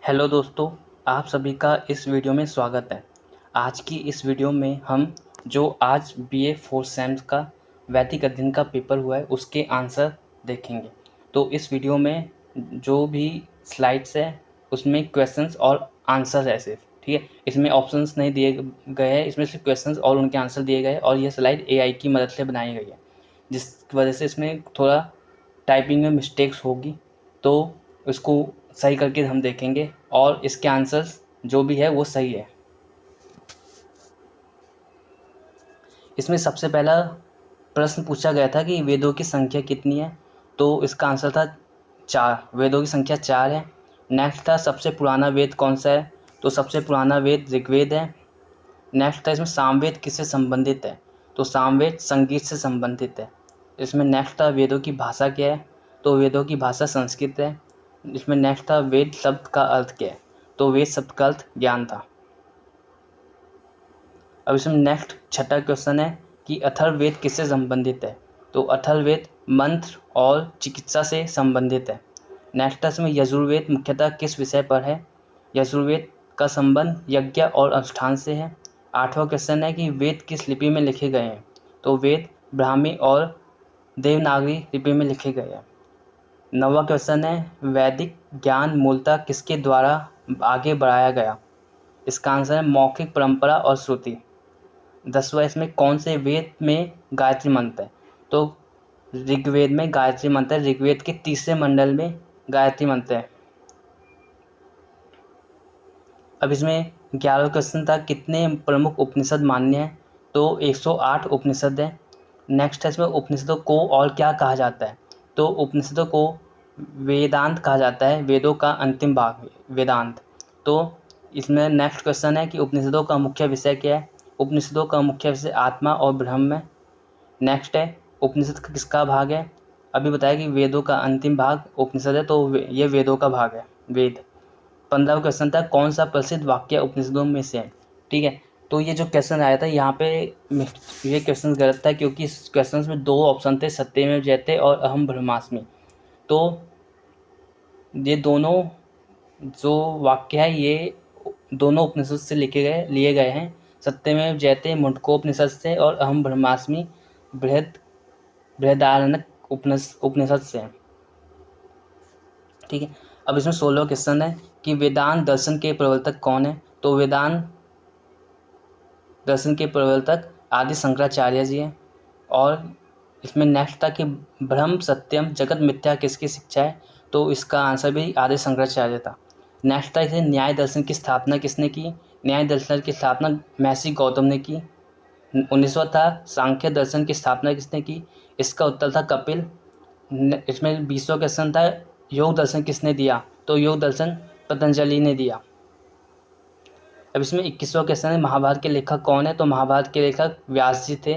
Hello दोस्तों, आप सभी का इस वीडियो में स्वागत है। आज की इस वीडियो में हम जो आज बीए फोर्थ सेम्स का वैदिक अध्ययन का पेपर हुआ है उसके आंसर देखेंगे। तो इस वीडियो में जो भी स्लाइड्स है उसमें क्वेश्चंस और आंसर है सिर्फ, ठीक है। इसमें ऑप्शंस नहीं दिए गए हैं, इसमें सिर्फ क्वेश्चंस और उनके आंसर दिए गए हैं और यह स्लाइड एआई की मदद से बनाई गई है, जिसकी वजह से इसमें थोड़ा टाइपिंग में मिस्टेक्स होगी। तो इसको सही करके हम देखेंगे और इसके आंसर्स जो भी है वो सही है। इसमें सबसे पहला प्रश्न पूछा गया था कि वेदों की संख्या कितनी है, तो इसका आंसर था 4। वेदों की संख्या 4 है। नेक्स्ट था सबसे पुराना वेद कौन सा है, तो सबसे पुराना वेद ऋग्वेद है। नेक्स्ट था इसमें सामवेद किससे संबंधित है, तो सामवेद संगीत से संबंधित है। इसमें नेक्स्ट था वेदों की भाषा क्या है, तो वेदों की भाषा संस्कृत है। इसमें नेक्स्ट था वेद शब्द का अर्थ क्या है, तो वेद शब्द का अर्थ ज्ञान था। अब इसमें नेक्स्ट छठा क्वेश्चन है कि अथर्ववेद किससे संबंधित है, तो अथर्ववेद मंत्र और चिकित्सा से संबंधित है। नेक्स्ट है इसमें यजुर्वेद मुख्यतः किस विषय पर है, यजुर्वेद का संबंध यज्ञ और अनुष्ठान से है। आठवां क्वेश्चन है कि वेद किस लिपि में लिखे गए हैं, तो वेद ब्राह्मी और देवनागरी लिपि में लिखे गए हैं। नौवां क्वेश्चन है वैदिक ज्ञान मूलतः किसके द्वारा आगे बढ़ाया गया, इसका आंसर है मौखिक परंपरा और श्रुति। 10वां इसमें कौन से वेद में गायत्री मंत्र है, तो ऋग्वेद में गायत्री मंत्र है। ऋग्वेद के तीसरे मंडल में गायत्री मंत्र है। अब इसमें 11वां क्वेश्चन था कितने प्रमुख उपनिषद मान्य हैं, तो 108 उपनिषद है। नेक्स्ट है इसमें उपनिषदों को और क्या कहा जाता है, तो उपनिषदों को वेदांत कहा जाता है, वेदों का अंतिम भाग वेदांत। तो इसमें नेक्स्ट क्वेश्चन है कि उपनिषदों का मुख्य विषय क्या है, उपनिषदों का मुख्य विषय आत्मा और ब्रह्म है। नेक्स्ट है उपनिषद का किसका भाग है, अभी बताया कि वेदों का अंतिम भाग उपनिषद है, तो ये वेदों का भाग है, वेद। 15वां क्वेश्चन था कौन सा प्रसिद्ध वाक्य उपनिषदों में से है, ठीक है। तो ये जो क्वेश्चन आया था यहाँ पे ये क्वेश्चन गलत था, क्योंकि इस क्वेश्चन में 2 ऑप्शन थे, सत्यमेव जयते और अहम ब्रह्मास्मि। तो ये दोनों जो वाक्य है ये दोनों उपनिषद से लिए गए हैं। सत्यमेव जयते मुंडकोपनिषद से और अहम ब्रह्मास्मि बृहदारण्यक उपनिषद से, ठीक है। अब इसमें 16वां क्वेश्चन है कि वेदांत दर्शन के प्रवर्तक कौन है, तो वेदांत दर्शन के प्रवर्तक आदि शंकराचार्य जी हैं। और इसमें नेक्स्ट था कि ब्रह्म सत्यम जगत मिथ्या किसकी शिक्षा है, तो इसका आंसर भी आदि शंकराचार्य था। नेक्स्ट था इसे न्याय दर्शन की स्थापना किसने की, न्याय दर्शन की स्थापना महर्षि गौतम ने की। 19वां था सांख्य दर्शन की स्थापना किसने की, इसका उत्तर था कपिल। इसमें 20वां क्वेश्चन था योग दर्शन किसने दिया, तो योग दर्शन पतंजलि ने दिया। अब इसमें 21वां क्वेश्चन है महाभारत के लेखक कौन है, तो महाभारत के लेखक व्यास जी थे।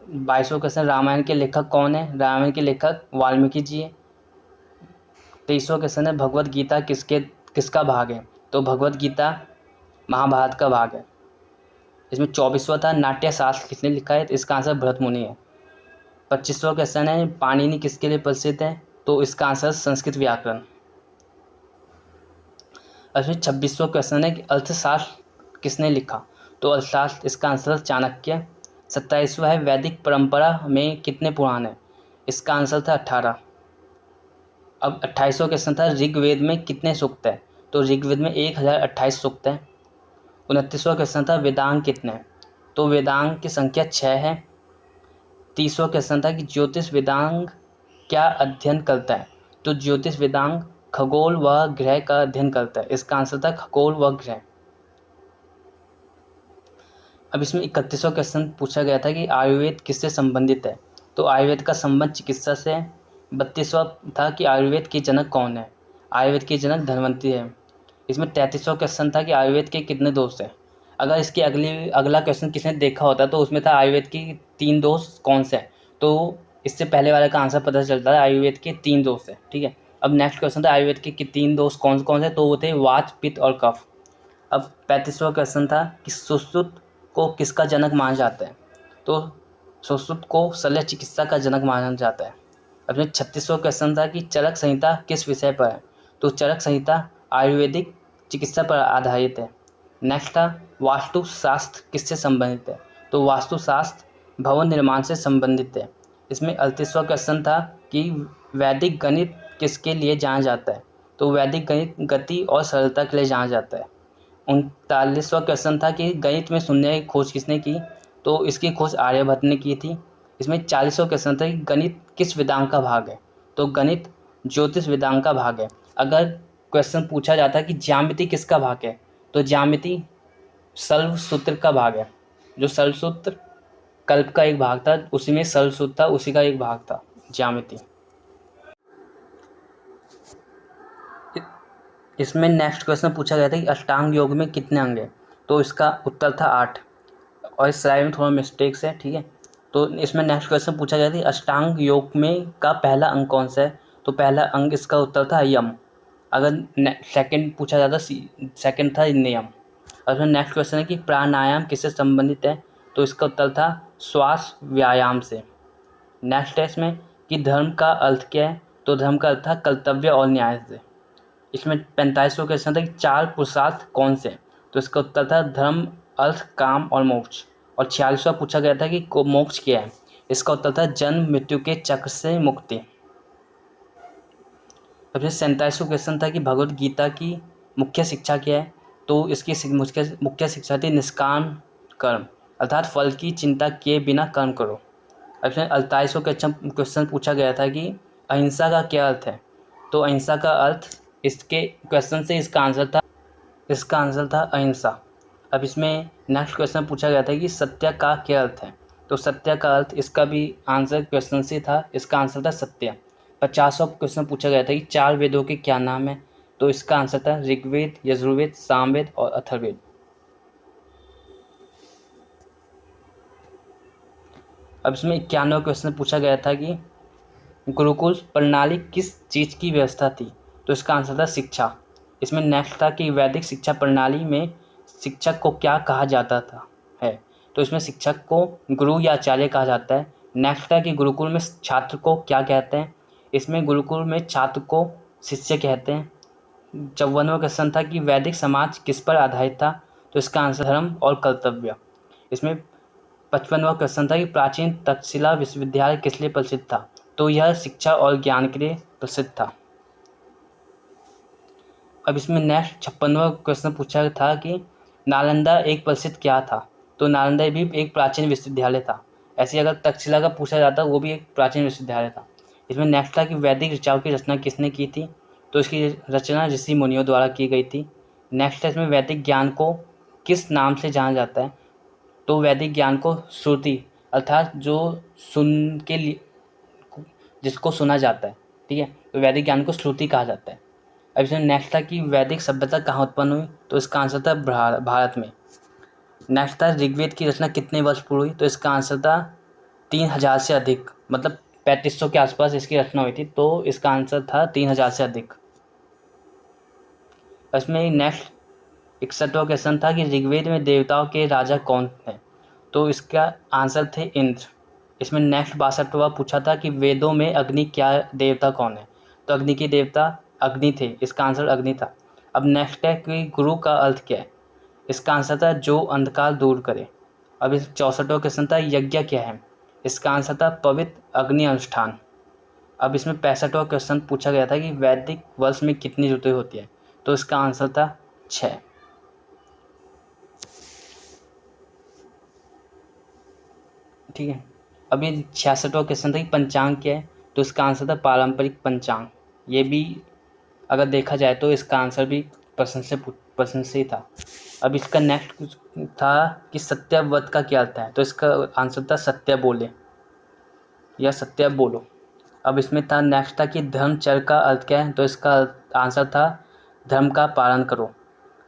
22वां क्वेश्चन रामायण के लेखक कौन है, रामायण के लेखक वाल्मीकि जी है। 23वां क्वेश्चन है भगवत गीता किसका भाग है, तो भगवत गीता महाभारत का भाग है। इसमें 24वां था नाट्य शास्त्र किसने लिखा है, तो इसका आंसर भरत मुनि है। 25वां क्वेश्चन है पाणिनि किसके लिए प्रसिद्ध है, तो इसका आंसर संस्कृत व्याकरण। इसमें 26वां क्वेश्चन है कि अर्थशास्त्र किसने लिखा, तो अर्थशास्त्र इसका आंसर चाणक्य। 27वां है वैदिक परंपरा में कितने पुराण है, इसका आंसर था 18। अब 28वां क्वेश्चन था ऋग्वेद में कितने सूक्त है, तो ऋग्वेद में 1028 सूक्त है। 29वां क्वेश्चन था वेदांग कितने हैं, तो वेदांग की संख्या 6 है। 30वां क्वेश्चन था कि ज्योतिष वेदांग क्या अध्ययन करता है, तो ज्योतिष वेदांग खगोल व ग्रह का अध्ययन करता है, इसका आंसर था खगोल व ग्रह। अब इसमें 31वां क्वेश्चन पूछा गया था कि आयुर्वेद किससे संबंधित है, तो आयुर्वेद का संबंध चिकित्सा से है। 32वां था कि आयुर्वेद के जनक कौन है, आयुर्वेद के जनक धन्वंतरि है। इसमें 33वां क्वेश्चन था कि आयुर्वेद के कितने दोष हैं। अगर इसके अगला क्वेश्चन किसने देखा होता तो उसमें था आयुर्वेद की 3 दोष कौन से हैं, तो इससे पहले वाले का आंसर पता चलता है आयुर्वेद के 3 दोष है, ठीक है। अब नेक्स्ट क्वेश्चन था आयुर्वेद के 3 दोष कौन कौन से, तो वो थे वात पित्त और कफ। अब 35वां क्वेश्चन था कि सुश्रुत को किसका जनक माना जाता है, तो सुश्रुत को शल्य चिकित्सा का जनक माना जाता है। अब 36वां क्वेश्चन था कि चरक संहिता किस विषय पर है, तो चरक संहिता आयुर्वेदिक चिकित्सा पर आधारित है। नेक्स्ट था वास्तुशास्त्र किससे संबंधित है, तो वास्तुशास्त्र भवन निर्माण से संबंधित है। इसमें 38वां क्वेश्चन था कि वैदिक गणित किसके लिए जाना जाता है, तो वैदिक गणित गति और सरलता के लिए जाना जाता है। 39वां क्वेश्चन था कि गणित में शून्य की खोज किसने की, तो इसकी खोज आर्यभट्ट ने की थी। इसमें 40वां क्वेश्चन था कि गणित किस वेदांग का भाग है, तो गणित ज्योतिष वेदांग का भाग है। अगर क्वेश्चन पूछा जाता है कि ज्यामिति किसका भाग है, तो ज्यामिति शल्वसूत्र का भाग है। जो शल्वसूत्र कल्प का एक भाग था, उसी में शल्वसूत्र था, उसी का एक भाग था ज्यामिति। इसमें नेक्स्ट क्वेश्चन पूछा गया था कि अष्टांग योग में कितने अंग हैं, तो इसका उत्तर था 8, और इस स्लाइड में थोड़ा मिस्टेक्स है, ठीक है। तो इसमें नेक्स्ट क्वेश्चन पूछा गया था कि अष्टांग योग में का पहला अंग कौन सा है, तो पहला अंग इसका उत्तर था यम। अगर सेकंड पूछा जाता सेकंड था नियम। और फिर नेक्स्ट क्वेश्चन है कि प्राणायाम किससे संबंधित है, तो इसका उत्तर था श्वास व्यायाम से। नेक्स्ट है इसमें कि धर्म का अर्थ क्या है, तो धर्म का अर्थ था कर्तव्य और न्याय से। इसमें 45वां क्वेश्चन था कि 4 पुरुषार्थ कौन से, तो इसका उत्तर था धर्म, अर्थ, काम और मोक्ष। और 46वां पूछा गया था कि मोक्ष क्या है, इसका उत्तर था जन्म मृत्यु के चक्र से मुक्ति। और फिर 47वां क्वेश्चन था कि भगवत गीता की मुख्य शिक्षा क्या है, तो इसकी मुख्य शिक्षा थी निष्काम कर्म, अर्थात फल की चिंता किए बिना कर्म करो। अब इसमें 48वां क्वेश्चन पूछा गया था कि अहिंसा का क्या अर्थ है, तो अहिंसा का अर्थ इसके क्वेश्चन से इसका आंसर था अहिंसा। अब इसमें नेक्स्ट क्वेश्चन पूछा गया था कि सत्य का क्या अर्थ है, तो सत्य का अर्थ इसका भी आंसर क्वेश्चन से था, इसका आंसर था सत्य। 50वां क्वेश्चन पूछा गया था कि 4 वेदों के क्या नाम है, तो इसका आंसर था ऋग्वेद, यजुर्वेद, सामवेद और अथर्ववेद। अब इसमें 91वां क्वेश्चन पूछा गया था कि गुरुकुल प्रणाली किस चीज़ की व्यवस्था थी, तो इसका आंसर था शिक्षा। इसमें नेक्स्ट था कि वैदिक शिक्षा प्रणाली में शिक्षक को क्या कहा जाता था है, तो इसमें शिक्षक को गुरु या आचार्य कहा जाता है। नेक्स्ट था कि गुरुकुल में छात्र को क्या कहते हैं, इसमें गुरुकुल में छात्र को शिष्य कहते हैं। 54वां क्वेश्चन था कि वैदिक समाज किस पर आधारित था, तो इसका आंसर धर्म और कर्तव्य। इसमें 55वां क्वेश्चन था कि प्राचीन तक्षशिला विश्वविद्यालय किस लिए प्रसिद्ध था, तो यह शिक्षा और ज्ञान के लिए प्रसिद्ध था। अब इसमें नेक्स्ट 56वां क्वेश्चन पूछा था कि नालंदा एक प्रसिद्ध क्या था, तो नालंदा भी एक प्राचीन विश्वविद्यालय था। ऐसे अगर तक्षशिला का पूछा जाता वो भी एक प्राचीन विश्वविद्यालय था। इसमें नेक्स्ट था कि वैदिक ऋचाओं की रचना किसने की थी, तो इसकी रचना ऋषि मुनियों द्वारा की गई थी। नेक्स्ट है इसमें वैदिक ज्ञान को किस नाम से जाना जाता है, तो वैदिक ज्ञान को श्रुति, अर्थात जो सुन के लिए जिसको सुना जाता है, ठीक है, तो वैदिक ज्ञान को श्रुति कहा जाता है। अब इसमें नेक्स्ट था कि वैदिक सभ्यता कहाँ उत्पन्न हुई, तो इसका आंसर था भारत में। नेक्स्ट था ऋग्वेद की रचना कितने वर्ष पूर्व हुई, तो इसका आंसर था 3000 से अधिक, मतलब 3500 के आसपास इसकी रचना हुई थी, तो इसका आंसर था 3000 से अधिक। इसमें नेक्स्ट 61वां क्वेश्चन था कि ऋग्वेद में देवताओं के राजा कौन हैं, तो इसका आंसर थे इंद्र। इसमें नेक्स्ट 62वां पूछा था कि वेदों में अग्नि क्या देवता कौन है, तो अग्नि के देवता अग्नि थे, इसका आंसर अग्नि था। अब नेक्स्ट है कि गुरु का अर्थ क्या है, इसका आंसर था जो अंधकार दूर करे। अब इस 64वां क्वेश्चन था यज्ञ क्या है, इसका आंसर था पवित्र अग्नि अनुष्ठान। अब इसमें 65वां क्वेश्चन पूछा गया था कि वैदिक वर्ष में कितनी ऋतुएं होती है, तो इसका आंसर था 6। ठीक है। अभी 66वां क्वेश्चन था कि पंचांग क्या है, तो इसका आंसर था पारंपरिक पंचांग। ये भी अगर देखा जाए तो इसका आंसर भी प्रश्न से ही था। अब इसका नेक्स्ट था कि सत्यव्रत का क्या अर्थ है, तो इसका आंसर था सत्य बोले या सत्य बोलो। अब इसमें था नेक्स्ट था कि धर्मचर्य का अर्थ क्या है, तो इसका आंसर था धर्म का पालन करो।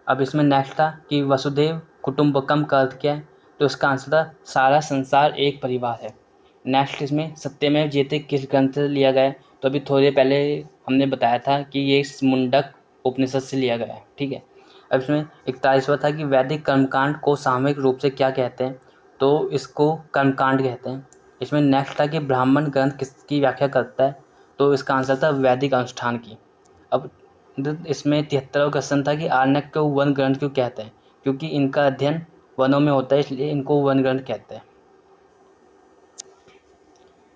अब इसमें नेक्स्ट था कि वसुधैव कुटुंबकम का अर्थ क्या है, तो इसका आंसर था सारा संसार एक परिवार है। नेक्स्ट इसमें सत्यमेव जयते किस ग्रंथ से लिया गया है, तो अभी थोड़ी देर पहले हमने बताया था कि ये मुंडक उपनिषद से लिया गया है, ठीक है। अब इसमें 41वां था कि वैदिक कर्मकांड को सामूहिक रूप से क्या कहते हैं, तो इसको कर्मकांड कहते हैं। इसमें नेक्स्ट था कि ब्राह्मण ग्रंथ किसकी व्याख्या करता है, तो इसका आंसर था वैदिक अनुष्ठान की। अब इसमें 73वां क्वेश्चन था कि आर्णक को वन ग्रंथ क्यों कहते हैं, क्योंकि इनका अध्ययन वनों में होता है इसलिए इनको वन ग्रंथ कहते हैं।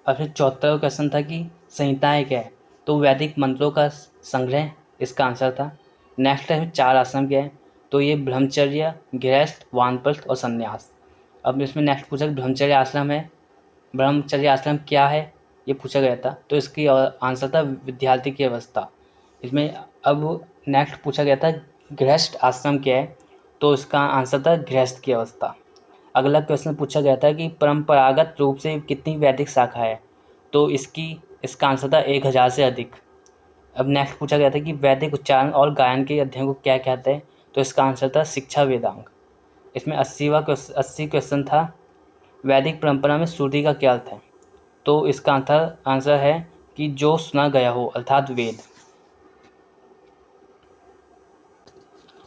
और फिर 74वां क्वेश्चन था कि संहिताएं क्या है, तो वैदिक मंत्रों का संग्रह इसका आंसर था। नेक्स्ट है 4 आश्रम क्या है, तो ये ब्रह्मचर्य, गृहस्थ, वानप्रस्थ और संन्यास। अब इसमें नेक्स्ट पूछा ब्रह्मचर्य आश्रम है, ब्रह्मचर्य आश्रम क्या है ये पूछा गया था, तो इसकी आंसर था विद्यार्थी की अवस्था। इसमें अब नेक्स्ट पूछा गया था गृहस्थ आश्रम क्या है, तो इसका आंसर था गृहस्थ की अवस्था। अगला क्वेश्चन पूछा गया था कि परंपरागत रूप से कितनी वैदिक शाखा है, तो इसका आंसर था 1000 से अधिक। अब नेक्स्ट पूछा गया था कि वैदिक उच्चारण और गायन के अध्ययन को क्या कहते हैं, तो इसका आंसर था शिक्षा वेदांग। इसमें 80 क्वेश्चन था वैदिक परंपरा में श्रुति का क्या अर्थ है, तो इसका आंसर है कि जो सुना गया हो अर्थात वेद।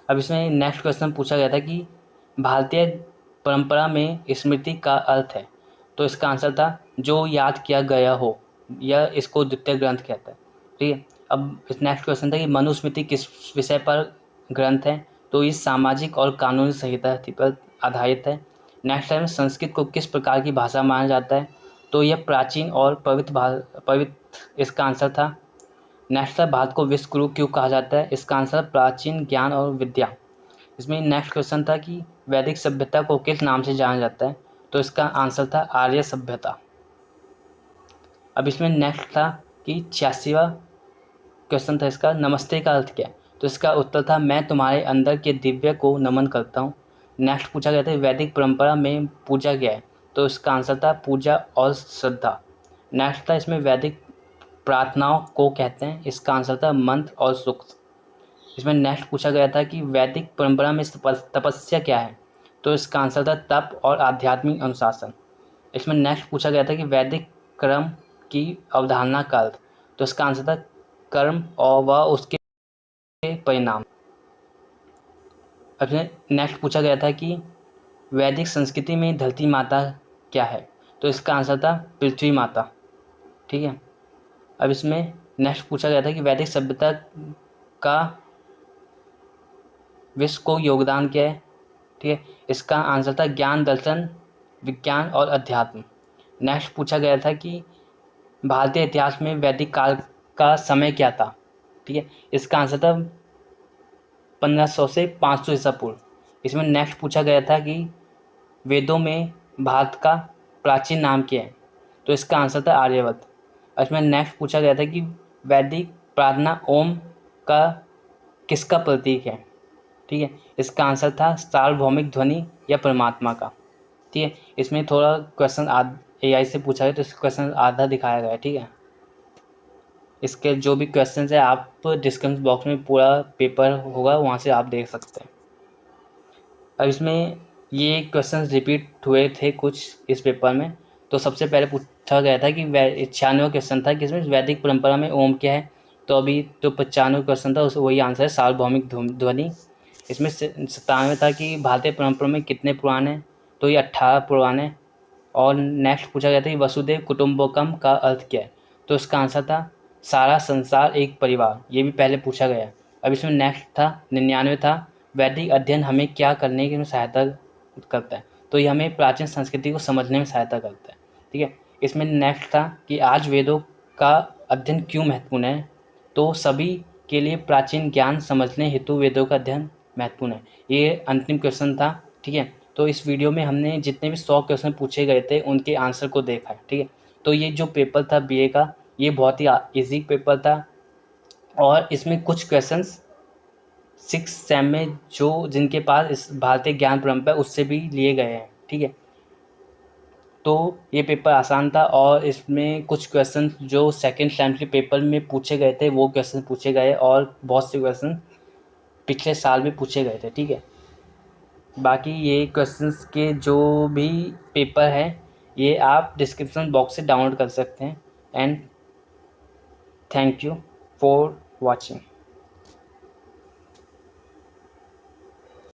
अब इसमें नेक्स्ट क्वेश्चन पूछा गया था कि भारतीय परंपरा में स्मृति का अर्थ है, तो इसका आंसर था जो याद किया गया हो, या इसको द्वितीय ग्रंथ कहता है। ठीक है, अब इस नेक्स्ट क्वेश्चन था कि मनुस्मृति किस विषय पर ग्रंथ है, तो ये सामाजिक और कानूनी संहिता पर आधारित है। नेक्स्ट है संस्कृत को किस प्रकार की भाषा माना जाता है, तो यह प्राचीन और पवित्र इसका आंसर था। नेक्स्ट था भारत को विश्व गुरु क्यों कहा जाता है, इसका आंसर प्राचीन ज्ञान और विद्या। इसमें नेक्स्ट क्वेश्चन था कि वैदिक सभ्यता को किस नाम से जाना जाता है, तो इसका आंसर था आर्य सभ्यता। अब इसमें नेक्स्ट था कि 86वां क्वेश्चन था इसका नमस्ते का अर्थ क्या है, तो इसका उत्तर था मैं तुम्हारे अंदर के दिव्य को नमन करता हूँ। नेक्स्ट पूछा गया था वैदिक परंपरा में पूजा क्या है, तो इसका आंसर था पूजा और श्रद्धा। नेक्स्ट था इसमें वैदिक प्रार्थनाओं को कहते हैं, इसका आंसर था मंत्र और सूक्त। इसमें नेक्स्ट पूछा गया था कि वैदिक परंपरा में तपस्या क्या है, तो इसका आंसर था तप और आध्यात्मिक अनुशासन। इसमें नेक्स्ट पूछा गया था कि वैदिक कर्म की अवधारणा का अर्थ, तो इसका आंसर था कर्म और वह उसके परिणाम। अब नेक्स्ट पूछा गया था कि वैदिक संस्कृति में धरती माता क्या है, तो इसका आंसर था पृथ्वी माता। ठीक है, अब इसमें नेक्स्ट पूछा गया था कि वैदिक सभ्यता का विश्व को योगदान क्या है। ठीक है, इसका आंसर था ज्ञान, दर्शन, विज्ञान और अध्यात्म। नेक्स्ट पूछा गया था कि भारतीय इतिहास में वैदिक काल का समय क्या था। ठीक है, इसका आंसर था 1500 से 500 ईसा पूर्व। इसमें नेक्स्ट पूछा गया था कि वेदों में भारत का प्राचीन नाम क्या है, तो इसका आंसर था आर्यवत। इसमें नेक्स्ट पूछा गया था कि वैदिक प्रार्थना ओम का किसका प्रतीक है। ठीक है, इसका आंसर था सार्वभौमिक ध्वनि या परमात्मा का। ठीक है, इसमें थोड़ा क्वेश्चन AI से पूछा गया, तो इस क्वेश्चन आधा दिखाया गया है। ठीक है, इसके जो भी क्वेश्चन है आप डिस्क्रिप्शन बॉक्स में पूरा पेपर होगा, वहाँ से आप देख सकते हैं। अब इसमें ये क्वेश्चन रिपीट हुए थे कुछ इस पेपर में, तो सबसे पहले पूछा गया था कि 96वां क्वेश्चन था कि इसमें वैदिक परंपरा में ओम क्या है, तो अभी जो 95वां क्वेश्चन था उस वही आंसर है सार्वभौमिक ध्वनि। इसमें 97वां था कि भारतीय परंपरा में कितने पुराण हैं, तो ये 18 पुराण हैं। और नेक्स्ट पूछा गया था कि वसुदेव कुटुंबकम का अर्थ क्या है, तो इसका आंसर था सारा संसार एक परिवार, ये भी पहले पूछा गया। अब इसमें नेक्स्ट था 99 था वैदिक अध्ययन हमें क्या करने की सहायता करता है, तो ये हमें प्राचीन संस्कृति को समझने में सहायता करता है। ठीक है, इसमें नेक्स्ट था कि आज वेदों का अध्ययन क्यों महत्वपूर्ण है, तो सभी के लिए प्राचीन ज्ञान समझने हेतु वेदों का अध्ययन महत्वपूर्ण है। ये अंतिम क्वेश्चन था। ठीक है, तो इस वीडियो में हमने जितने भी 100 क्वेश्चन पूछे गए थे उनके आंसर को देखा है। ठीक है, तो ये जो पेपर था BA का, ये बहुत ही इजी पेपर था, और इसमें कुछ क्वेश्चंस 6 सेम में जो जिनके पास इस भारतीय ज्ञान परंपरा उससे भी लिए गए हैं। ठीक है, तो ये पेपर आसान था, और इसमें कुछ क्वेश्चन जो सेकंड सेम के पेपर में पूछे गए थे वो क्वेश्चन पूछे गए, और बहुत से क्वेश्चन पिछले साल में पूछे गए थे। ठीक है, बाकी ये क्वेश्चंस के जो भी पेपर है ये आप डिस्क्रिप्शन बॉक्स से डाउनलोड कर सकते हैं। And thank you for watching.